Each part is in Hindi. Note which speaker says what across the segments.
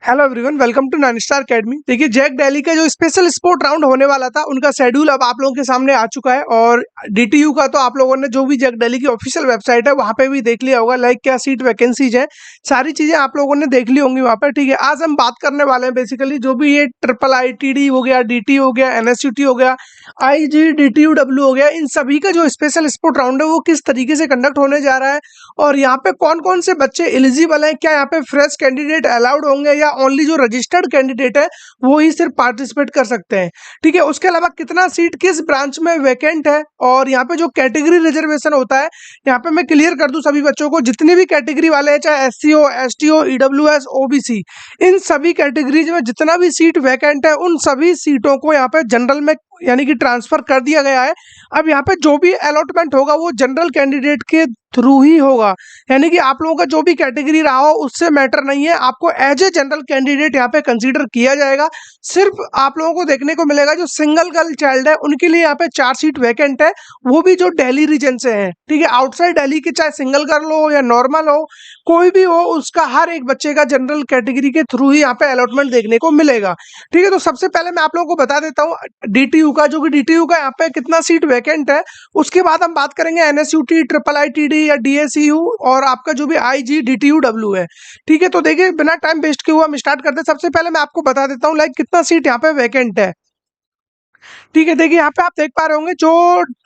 Speaker 1: Hello everyone, welcome to nine star academy. देखिए, जैक दिल्ली का जो स्पेशल स्पोर्ट राउंड होने वाला था, उनका शेड्यूल अब आप लोगों के सामने आ चुका है। और डीटीयू का तो आप लोगों ने जो भी जैक दिल्ली की ऑफिशियल वेबसाइट है वहाँ पे भी देख लिया होगा, लाइक क्या सीट वैकेंसीज है, सारी चीजें आप लोगों ने देख ली होंगी वहाँ पर। ठीक है, आज हम बात करने वाले हैं बेसिकली जो भी ये ट्रिपल IITD हो गया, DT हो गया, NSUT हो गया, IGDTUW हो गया, इन सभी का जो स्पेशल स्पोर्ट राउंड है वो किस तरीके से कंडक्ट होने जा रहा है और यहाँ पे कौन कौन से बच्चे एलिजिबल हैं, क्या यहाँ पे फ्रेश कैंडिडेट अलाउड होंगे या ओनली जो रजिस्टर्ड कैंडिडेट है वो ही सिर्फ पार्टिसिपेट कर सकते हैं। ठीक है, उसके अलावा कितना सीट किस ब्रांच में वैकेंट है और यहाँ पे जो कैटेगरी रिजर्वेशन होता है, यहाँ पे मैं क्लियर कर दूं सभी बच्चों को, जितनी भी कैटेगरी वाले हैं, चाहे SC हो, ST हो, EWS, OBC, इन सभी कैटेगरीज में जितना भी सीट वैकेंट है उन सभी सीटों को यहाँ पे जनरल में यानी कि ट्रांसफर कर दिया गया है। अब यहाँ पे जो भी अलॉटमेंट होगा वो जनरल कैंडिडेट के थ्रू ही होगा, यानी कि आप लोगों का जो भी कैटेगरी रहा हो उससे मैटर नहीं है, आपको एज ए जनरल कैंडिडेट यहाँ पे कंसीडर किया जाएगा। सिर्फ आप लोगों को देखने को मिलेगा जो सिंगल गर्ल चाइल्ड है उनके लिए यहाँ पे 4 सीट वैकेंट है, वो भी जो दिल्ली रीजन से है। ठीक है, आउटसाइड दिल्ली के चाहे सिंगल गर्ल हो या नॉर्मल हो, कोई भी हो, उसका हर एक बच्चे का जनरल कैटेगरी के थ्रू ही यहाँ पे अलॉटमेंट देखने को मिलेगा। ठीक है, तो सबसे पहले मैं आप लोगों को बता देता हूँ डीटीयू का, जो कि डीटीयू का यहाँ पे कितना सीट वैकेंट है। उसके बाद हम बात करेंगे NSUT, ट्रिपल IITD या DSEU और आपका जो भी IGDTUW है। ठीक है, तो देखिए बिना टाइम वेस्ट किए हुए हम स्टार्ट करते हैं। सबसे पहले मैं आपको बता देता हूँ लाइक कितना सीट यहाँ पे वैकेंट है। ठीक है, देखिए यहाँ पे आप देख पा रहे होंगे जो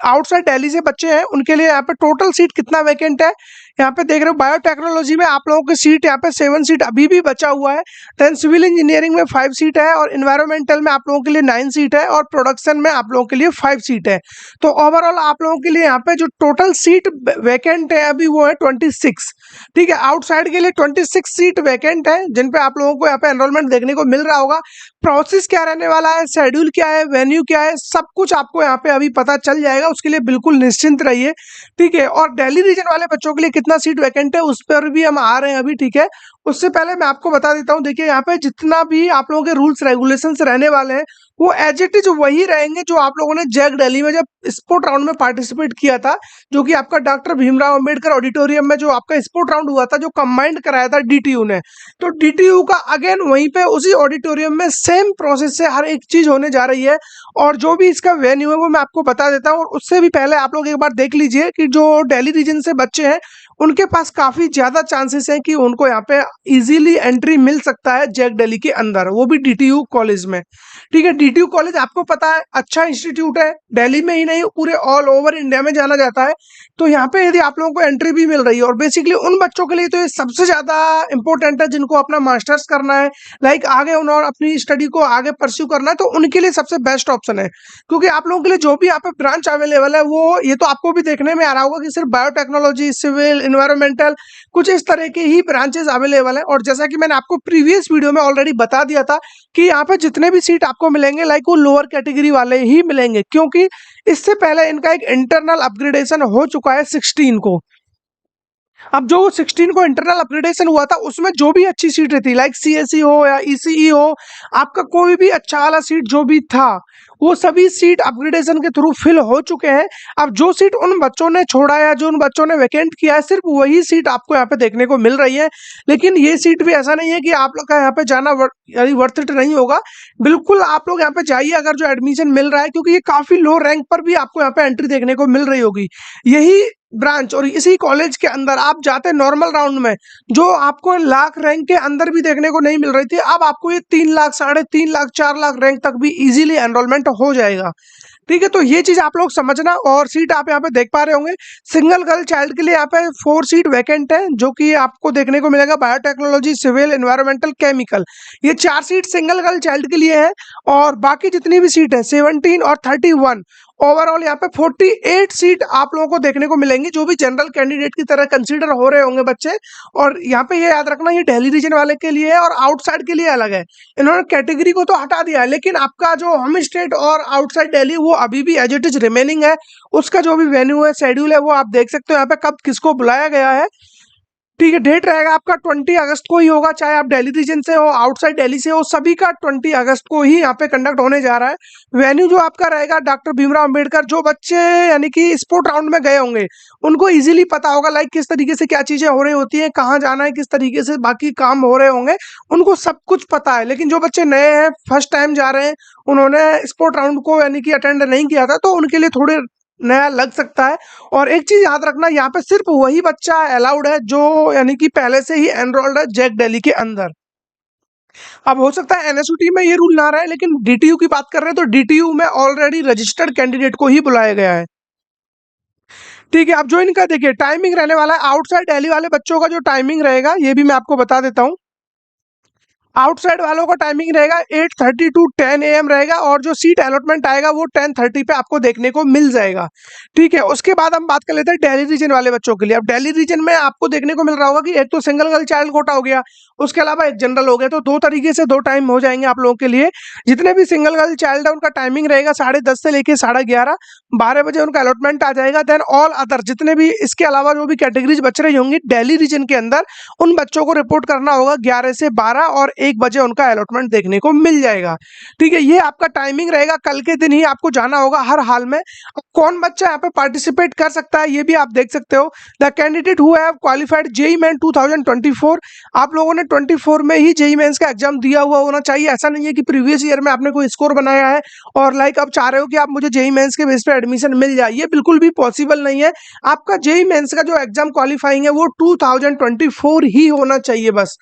Speaker 1: आउटसाइड दिल्ली से बच्चे हैं उनके लिए यहाँ पे टोटल सीट कितना वैकेंट है। यहाँ पे देख रहे हो बायोटेक्नोलॉजी में आप लोगों की सीट यहाँ पे 7 सीट अभी भी बचा हुआ है। देन सिविल इंजीनियरिंग में 5 सीट है और इन्वायरमेंटल में आप लोगों के लिए 9 सीट है और प्रोडक्शन में आप लोगों के लिए 5 सीट है। तो ओवरऑल आप लोगों के लिए यहाँ पे जो टोटल सीट वैकेंट है अभी वो है 26। ठीक है, आउटसाइड के लिए 26 सीट वैकेंट है जिन पे आप लोगों को यहाँ पे एनरोलमेंट देखने को मिल रहा होगा। प्रोसेस क्या रहने वाला है, शेड्यूल क्या है, वेन्यू क्या है, सब कुछ आपको यहाँ पे अभी पता चल जाएगा, उसके लिए बिल्कुल निश्चिंत रहिए। ठीक है, और दिल्ली रीजन वाले बच्चों के लिए कितना सीट वैकेंट है उस पर भी हम आ रहे हैं अभी। ठीक है, उससे पहले मैं आपको बता देता हूँ, देखिए यहाँ पे जितना भी आप लोगों के रूल्स रेगुलेशंस रहने वाले हैं वो एज इट इज वही रहेंगे जो आप लोगों ने जैक दिल्ली में जब स्पोर्ट राउंड में पार्टिसिपेट किया था, जो कि आपका डॉक्टर भीमराव अंबेडकर ऑडिटोरियम में जो आपका स्पोर्ट राउंड हुआ था, जो कंबाइंड कराया था डीटीयू ने। तो डीटीयू का अगेन वहीं पे उसी ऑडिटोरियम में सेम प्रोसेस से हर एक चीज होने जा रही है। और जो भी इसका वेन्यू है वो मैं आपको बता देता हूँ, और उससे भी पहले आप लोग एक बार देख लीजिए कि जो दिल्ली रीजन से बच्चे हैं उनके पास काफी ज्यादा चांसेस हैं कि उनको यहाँ पे इजीली एंट्री मिल सकता है जैक दिल्ली के अंदर, वो भी डीटीयू कॉलेज में। ठीक है, डीटीयू कॉलेज आपको पता है अच्छा इंस्टीट्यूट है, दिल्ली में ही नहीं पूरे ऑल ओवर इंडिया में जाना जाता है। तो यहाँ पे यदि आप लोगों को एंट्री भी मिल रही है, और बेसिकली उन बच्चों के लिए तो ये सबसे ज्यादा इंपॉर्टेंट है जिनको अपना मास्टर्स करना है, लाइक आगे उन्होंने अपनी स्टडी को आगे परस्यू करना है, तो उनके लिए सबसे बेस्ट ऑप्शन है। क्योंकि आप लोगों के लिए जो भी यहाँ पे ब्रांच अवेलेबल है वो ये तो आपको भी देखने में आ रहा होगा कि सिर्फ बायोटेक्नोलॉजी, सिविल, इन्वायरमेंटल, कुछ इस तरह के ही ब्रांचेस अवेलेबल है। और जैसा कि मैंने आपको प्रीवियस वीडियो में ऑलरेडी बता दिया था कि यहाँ पे जितने भी सीट आपको मिलेंगे लाइक वो लोअर कैटेगरी वाले ही मिलेंगे, क्योंकि इससे पहले इनका एक इंटरनल अपग्रेडेशन हो चुका है 16 को। अब जो 16 को इंटरनल अपग्रेडेशन हुआ था उसमें जो भी अच्छी सीटें थी लाइक CSE हो या ECE हो, आपका कोई भी अच्छा वाला सीट जो भी था वो सभी सीट अपग्रेडेशन के थ्रू फिल हो चुके हैं। अब जो सीट उन बच्चों ने छोड़ा या जो उन बच्चों ने वैकेंट किया है सिर्फ वही सीट आपको यहाँ पे देखने को मिल रही है। लेकिन ये सीट भी ऐसा नहीं है कि आप लोग का यहाँ पे जाना यानी वर्थ इट नहीं होगा। बिल्कुल आप लोग यहाँ पे जाइए अगर जो एडमिशन मिल रहा है, क्योंकि ये काफी लो रैंक पर भी आपको यहाँ पे एंट्री देखने को मिल रही होगी। यही ब्रांच और इसी कॉलेज के अंदर आप जाते नॉर्मल राउंड में जो आपको लाख रैंक के अंदर भी देखने को नहीं मिल रही थी, अब आपको ये 3 लाख, 3.5 लाख, 4 लाख रैंक तक भी इजीली एनरोलमेंट हो जाएगा। ठीक है, तो ये चीज आप लोग समझना। और सीट आप यहाँ पे देख पा रहे होंगे, सिंगल गर्ल चाइल्ड के लिए यहाँ पे 4 सीट वैकेंट है जो कि आपको देखने को मिलेगा बायोटेक्नोलॉजी, सिविल, एनवायरमेंटल, केमिकल, ये 4 सीट सिंगल गर्ल चाइल्ड के लिए है। और बाकी जितनी भी सीट है 17 और 31, ओवरऑल यहाँ पे 48 सीट आप लोगों को देखने को मिलेंगी जो भी जनरल कैंडिडेट की तरह कंसीडर हो रहे होंगे बच्चे। और यहाँ पे ये याद रखना ये दिल्ली रीजन वाले के लिए है और आउटसाइड के लिए अलग है। इन्होंने कैटेगरी को तो हटा दिया है, लेकिन आपका जो होम स्टेट और आउटसाइड दिल्ली वो अभी भी एज इट इज रिमेनिंग है। उसका जो भी वेन्यू है, शेड्यूल है, वो आप देख सकते हो यहाँ पे कब किसको बुलाया गया है। ठीक है, डेट रहेगा आपका 20 अगस्त को ही होगा, चाहे आप दिल्ली रीजन से हो, आउटसाइड दिल्ली से हो, सभी का 20 अगस्त को ही यहाँ पे कंडक्ट होने जा रहा है। वेन्यू जो आपका रहेगा डॉक्टर भीमराव अंबेडकर। जो बच्चे यानी कि स्पोर्ट राउंड में गए होंगे उनको इजीली पता होगा लाइक किस तरीके से क्या चीजें हो रही होती हैं, कहाँ जाना है, किस तरीके से बाकी काम हो रहे होंगे, उनको सब कुछ पता है। लेकिन जो बच्चे नए हैं, फर्स्ट टाइम जा रहे हैं, उन्होंने स्पोर्ट राउंड को यानी कि अटेंड नहीं किया था, तो उनके लिए थोड़े नया लग सकता है। और एक चीज याद रखना, यहाँ पे सिर्फ वही बच्चा अलाउड है जो यानी कि पहले से ही एनरोल्ड है जैक दिल्ली के अंदर। अब हो सकता है एनएसयूटी में ये रूल ना रहे, लेकिन डीटीयू की बात कर रहे हैं तो डीटीयू में ऑलरेडी रजिस्टर्ड कैंडिडेट को ही बुलाया गया है। ठीक है, अब जो इनका देखिए टाइमिंग रहने वाला है, आउटसाइड दिल्ली वाले बच्चों का जो टाइमिंग रहेगा ये भी मैं आपको बता देता हूँ। आउटसाइड वालों का टाइमिंग रहेगा 8:30 टू 10 AM रहेगा, और जो सीट अलॉटमेंट आएगा वो 10:30 पे आपको देखने को मिल जाएगा। ठीक है, उसके बाद हम बात कर लेते हैं दिल्ली रीजन वाले बच्चों के लिए। अब दिल्ली रीजन में आपको देखने को मिल रहा होगा कि एक तो सिंगल गर्ल चाइल्ड कोटा हो गया, उसके अलावा एक जनरल हो गया, तो दो तरीके से दो टाइम हो जाएंगे आप लोगों के लिए। जितने भी सिंगल गर्ल चाइल्ड है उनका टाइमिंग रहेगा 10:30 से लेके 11:30, 12 बजे उनका अलॉटमेंट आ जाएगा। देन ऑल अदर जितने भी इसके अलावा जो भी कैटेगरीज बच रही होंगी दिल्ली रीजन के अंदर, उन बच्चों को रिपोर्ट करना होगा 11 से 12 और 1 बजे उनका अलॉटमेंट देखने को मिल जाएगा। ठीक है, ये आपका टाइमिंग रहेगा, कल के दिन ही आपको जाना होगा हर हाल में। अब कौन बच्चा यहाँ पे पार्टिसिपेट कर सकता है ये भी आप देख सकते हो। The candidate who have qualified JEE main 2024, आप लोगों ने 24 में ही जेईई मेंस का एग्जाम दिया हुआ होना चाहिए। ऐसा नहीं है कि प्रीवियस ईयर में आपने कोई स्कोर बनाया है और लाइक अब चाह रहे हो कि आप मुझे जेईई मेंस के बेस पे एडमिशन मिल जाए, ये बिल्कुल भी पॉसिबल नहीं है। आपका जेईई मेंस का जो एग्जाम क्वालिफाइंग है वो 2024 ही होना चाहिए बस।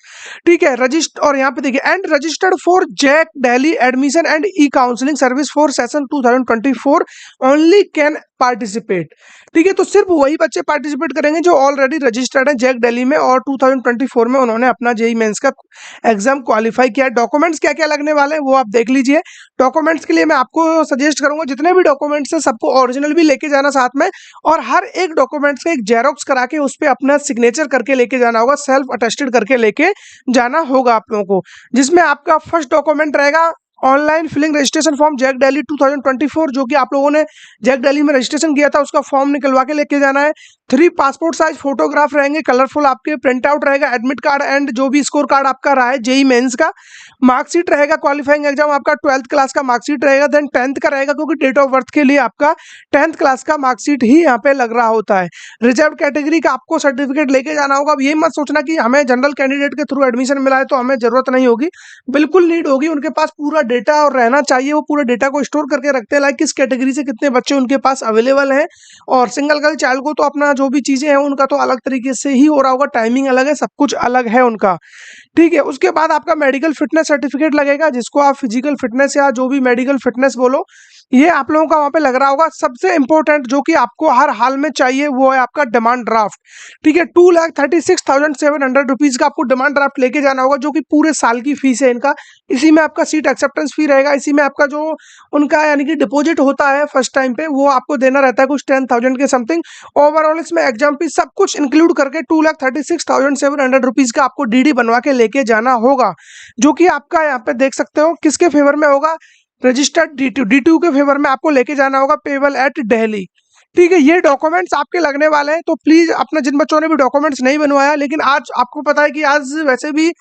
Speaker 1: ठीक है, रजिस्टर और यहाँ पे देखिए and registered for JAC Delhi admission and e counselling service for session 2024 only can participate. ठीक है, तो सिर्फ वही बच्चे पार्टिसिपेट करेंगे जो ऑलरेडी रजिस्टर्ड है जैक दिल्ली में और 2024 में उन्होंने अपना जेईई मेंस का एग्जाम क्वालिफाई किया। डॉक्यूमेंट्स क्या क्या लगने वाले हैं वो आप देख लीजिए। डॉक्यूमेंट्स के लिए मैं आपको सजेस्ट करूंगा जितने भी डॉक्यूमेंट्स हैं सबको ओरिजिनल भी लेके जाना साथ में, और हर एक डॉक्यूमेंट्स का एक जेरोक्स करा के उस पर अपना सिग्नेचर करके लेके जाना होगा, सेल्फ अटेस्टेड करके लेके जाना होगा आप लोगों को। जिसमें आपका फर्स्ट डॉक्यूमेंट रहेगा online filling registration form JAC Delhi 2024, जो कि आप लोगों ने जैक दिल्ली में रजिस्ट्रेशन किया था उसका फॉर्म निकलवा के लेके जाना है। 3 पासपोर्ट साइज फोटोग्राफ रहेंगे कलरफुल, आपके प्रिंट आउट रहेगा एडमिट कार्ड एंड जो भी स्कोर कार्ड आपका रहा है जेईई मेंस का। मार्कशीट रहेगा क्वालिफाइंग एग्जाम आपका 12th क्लास का मार्कशीट रहेगा, देन 10th का रहेगा क्योंकि डेट ऑफ बर्थ के लिए आपका 10th क्लास का मार्कशीट ही यहाँ पे लग रहा होता है। रिजर्व कैटेगरी का आपको सर्टिफिकेट लेके जाना होगा। अब ये मत सोचना कि हमें जनरल कैंडिडेट के थ्रू एडमिशन मिला है तो हमें जरूरत नहीं होगी, बिल्कुल नीड होगी। उनके पास पूरा डेटा और रहना चाहिए, वो पूरे डेटा को स्टोर करके रखते हैं लाइक किस कैटेगरी से कितने बच्चे उनके पास अवेलेबल हैं। और सिंगल गर्ल चाइल्ड को तो अपना जो भी चीजें हैं उनका तो अलग तरीके से ही हो रहा होगा, टाइमिंग अलग है, सब कुछ अलग है उनका। ठीक है, उसके बाद आपका मेडिकल फिटनेस सर्टिफिकेट लगेगा जिसको आप फिजिकल फिटनेस या जो भी मेडिकल फिटनेस बोलो, ये आप लोगों का वहां पे लग रहा होगा। सबसे इंपॉर्टेंट जो कि आपको हर हाल में चाहिए वो है आपका डिमांड ड्राफ्ट। ठीक है, 2,36,700 रुपीज का आपको डिमांड ड्राफ्ट लेके जाना होगा जो कि पूरे साल की फीस है इनका। इसी में आपका सीट एक्सेप्टेंस फी रहेगा, इसी में आपका जो उनका यानी कि डिपॉजिट होता है फर्स्ट टाइम पे वो आपको देना रहता है कुछ 10,000 के समथिंग। ओवरऑल इसमें एग्जाम फीस सब कुछ इंक्लूड करके 2,36,700 रुपीज का आपको डीडी बनवा के लेके जाना होगा, जो कि आपका यहाँ पे देख सकते हो किसके फेवर में होगा, रजिस्टर्ड डीटीयू के फेवर में आपको लेके जाना होगा पेबल एट दिल्ली। ठीक है, ये डॉक्यूमेंट्स आपके लगने वाले हैं, तो प्लीज अपना जिन बच्चों ने भी डॉक्यूमेंट्स नहीं बनवाया, लेकिन आज आपको पता है कि आज वैसे भी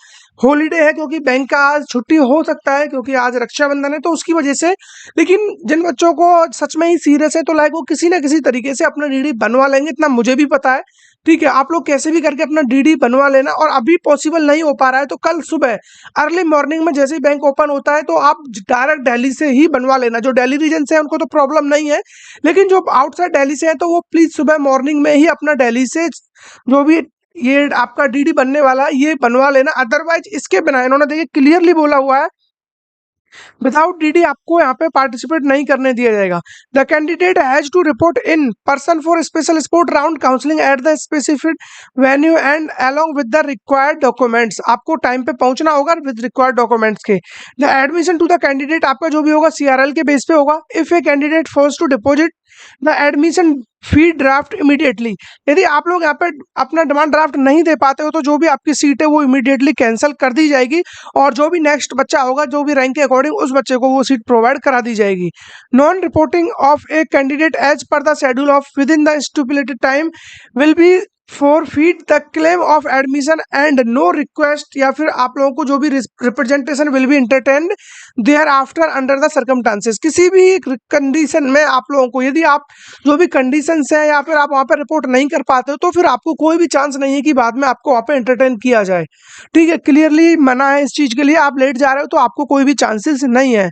Speaker 1: हॉलीडे है क्योंकि बैंक का आज छुट्टी हो सकता है क्योंकि आज रक्षाबंधन है तो उसकी वजह से, लेकिन जिन बच्चों को सच में ही सीरियस है तो लाइक वो किसी ना किसी तरीके से अपना डीडी बनवा लेंगे, इतना मुझे भी पता है। ठीक है, आप लोग कैसे भी करके अपना डीडी बनवा लेना, और अभी पॉसिबल नहीं हो पा रहा है तो कल सुबह अर्ली मॉर्निंग में जैसे ही बैंक ओपन होता है तो आप डायरेक्ट दिल्ली से ही बनवा लेना। जो दिल्ली रीजन से है उनको तो प्रॉब्लम नहीं है, लेकिन जो आउटसाइड दिल्ली से है तो वो प्लीज सुबह मॉर्निंग में ही अपना दिल्ली से जो भी ये आपका डीडी बनने वाला है ये बनवा लेना। अदरवाइज इसके बिना इन्होंने देखिए क्लियरली बोला हुआ है विदाउट डीडी आपको यहाँ पे पार्टिसिपेट नहीं करने दिया जाएगा। The candidate has to report in person for special sport round counselling at the specific venue and along with the required documents, आपको टाइम पे पहुंचना होगा विद रिक्वायर्ड डॉक्यूमेंट्स के। The admission to the candidate आपका जो भी होगा सीआरएल के बेस पे होगा। If a candidate force to deposit the admission fee draft immediately, यदि आप लोग यहाँ पे अपना डिमांड ड्राफ्ट नहीं दे पाते हो तो जो भी आपकी सीट है वो इमीडिएटली कैंसिल कर दी जाएगी, और जो भी नेक्स्ट बच्चा होगा जो भी रैंक के अकॉर्डिंग उस बच्चे को वो सीट प्रोवाइड करा दी जाएगी। Non reporting of a candidate as per the schedule of within the stipulated time will be forfeit the claim of admission and no request, या फिर आप लोगों को जो भी representation will be entertained thereafter under the circumstances. किसी भी कंडीशन में आप लोगों को, यदि आप जो भी कंडीशंस है या फिर आप वहाँ पर रिपोर्ट नहीं कर पाते हो, तो फिर आपको कोई भी चांस नहीं है कि बाद में आपको वहाँ पे एंटरटेन किया जाए। ठीक है, क्लियरली मना है इस चीज़ के लिए। आप लेट जा रहे हो तो आपको कोई भी चांसेस नहीं है।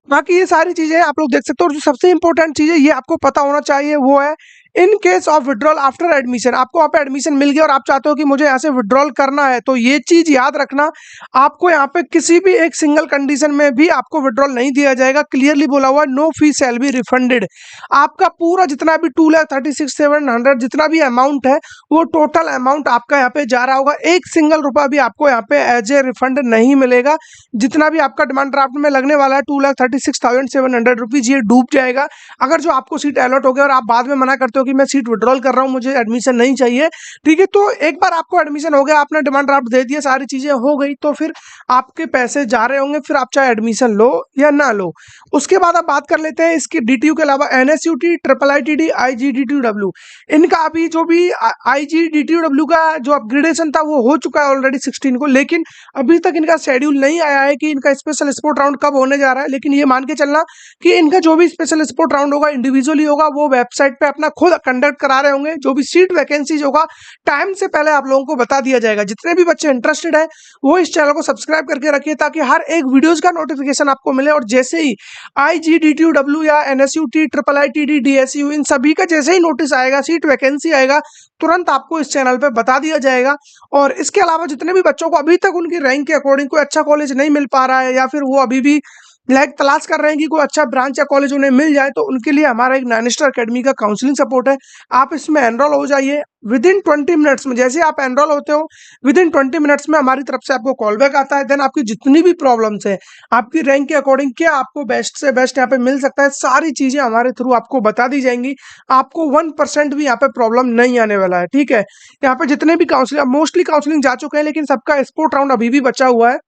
Speaker 1: बाकी ये सारी चीजें आप लोग देख सकते हो। और जो सबसे इंपॉर्टेंट चीज है ये आपको पता होना चाहिए, वो है in case of withdrawal after admission. आपको वहाँ पे एडमिशन मिल गया और आप चाहते हो कि मुझे यहाँ से विड्रॉल करना है, तो ये चीज याद रखना, आपको यहाँ पे किसी भी एक सिंगल कंडीशन में भी आपको विड्रॉल नहीं दिया जाएगा। क्लियरली बोला हुआ है, no fee shall be refunded. आपका पूरा जितना भी 2,36,700 जितना भी अमाउंट है, वो टोटल अमाउंट आपका यहाँ पे जा रहा होगा। एक सिंगल रुपया भी आपको यहाँ पे एज ए रिफंड नहीं मिलेगा। जितना भी आपका डिमांड ड्राफ्ट में लगने वाला है 2,36,700 रुपीज, ये डूब जाएगा। अगर जो आपको सीट अलॉट हो गया और आप बाद में मना करते हो कि मैं सीट विड्रॉल कर रहा हूँ, मुझे एडमिशन नहीं चाहिए, ठीक है, तो एक बार आपको एडमिशन हो गया, आपने डिमांड ड्राफ्ट दे दिया, सारी चीजें हो गई, तो फिर आपके पैसे जा रहे होंगे, फिर आप चाहे एडमिशन लो या ना लो। उसके बाद आप बात कर लेते हैं इसकी डीटीयू के अलावा एनएसयूटी, ट्रिपल आईटीडी, आईजीडीटीयू। इनका अभी जो भी आईजीडीटीयू का जो अपग्रेडेशन था वो हो चुका है ऑलरेडी 16 को, लेकिन अभी तक इनका शेड्यूल नहीं आया है कि इनका स्पेशल स्पोर्ट राउंड कब होने जा रहा है। लेकिन ये मान के चलना कि इनका जो भी स्पेशल स्पोर्ट राउंड होगा इंडिविजुअली होगा, वो वेबसाइट पे अपना खुद कंडक्ट करा रहे होंगे। जो भी सीट वैकेंसीज होगा टाइम से पहले आप लोगों को बता दिया जाएगा। जितने भी बच्चे इंटरेस्टेड है वो इस चैनल को सब्सक्राइब करके रखिए, ताकि हर एक वीडियोज का नोटिफिकेशन आपको मिले। और जैसे ही आईजीडीटीयू या एनएसयूटी, ट्रिपल आईटीडी, डीएसयू, इन सभी का जैसे ही नोटिस आएगा, सीट वैकेंसी आएगा, तुरंत आपको इस चैनल पे बता दिया जाएगा। और इसके अलावा जितने भी बच्चों को अभी तक उनकी रैंक के अकॉर्डिंग कोई अच्छा कॉलेज नहीं मिल पा रहा है, या फिर वो अभी भी तलाश कर रहे हैं कि कोई अच्छा ब्रांच या कॉलेज उन्हें मिल जाए, तो उनके लिए हमारा एक 9 स्टार अकेडमी का काउंसलिंग सपोर्ट है। आप इसमें एनरोल हो जाइए। विद इन 20 मिनट्स में, जैसे आप एनरोल होते हो, विद इन 20 मिनट्स में हमारी तरफ से आपको कॉल बैक आता है। देन आपकी जितनी भी प्रॉब्लम्स है, आपकी रैंक के अकॉर्डिंग क्या आपको बेस्ट से बेस्ट यहाँ पे मिल सकता है, सारी चीजें हमारे थ्रू आपको बता दी जाएंगी। आपको 1% भी यहाँ पे प्रॉब्लम नहीं आने वाला है। ठीक है, यहाँ पे जितने भी काउंसलिंग, मोस्टली काउंसलिंग जा चुके हैं, लेकिन सबका स्पोर्ट राउंड अभी भी बचा हुआ है।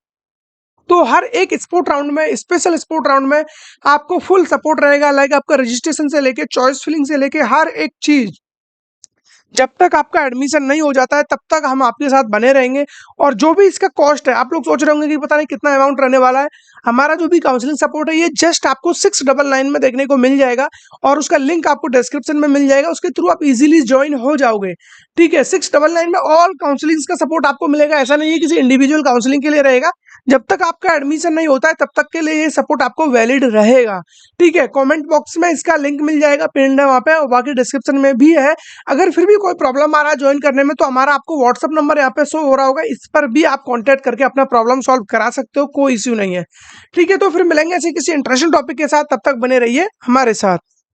Speaker 1: तो हर एक स्पोर्ट राउंड में, स्पेशल स्पोर्ट राउंड में आपको फुल सपोर्ट रहेगा। लाइक आपका रजिस्ट्रेशन से लेके चॉइस फिलिंग से लेके हर एक चीज, जब तक आपका एडमिशन नहीं हो जाता है तब तक हम आपके साथ बने रहेंगे। और जो भी इसका कॉस्ट है, आप लोग सोच रहे होंगे कि पता नहीं कितना अमाउंट रहने वाला है। हमारा जो भी काउंसलिंग सपोर्ट है, ये जस्ट आपको 699 में देखने को मिल जाएगा, और उसका लिंक आपको डिस्क्रिप्शन में मिल जाएगा। उसके थ्रू आप इजीली ज्वाइन हो जाओगे। ठीक है, 699 में ऑल काउंसलिंग का सपोर्ट आपको मिलेगा। ऐसा नहीं है किसी इंडिविजुअल काउंसलिंग के लिए रहेगा। जब तक आपका एडमिशन नहीं होता है तब तक के लिए ये सपोर्ट आपको वैलिड रहेगा। ठीक है, कमेंट बॉक्स में इसका लिंक मिल जाएगा, पिन्ड है वहाँ पे, और बाकी डिस्क्रिप्शन में भी है। अगर फिर भी कोई प्रॉब्लम आ रहा है ज्वाइन करने में, तो हमारा आपको व्हाट्सअप नंबर यहाँ पे शो हो रहा होगा, इस पर भी आप कांटेक्ट करके अपना प्रॉब्लम सॉल्व करा सकते हो, कोई इश्यू नहीं है। ठीक है, तो फिर मिलेंगे ऐसे किसी इंटरेस्टिंग टॉपिक के साथ, तब तक बने रहिए हमारे साथ।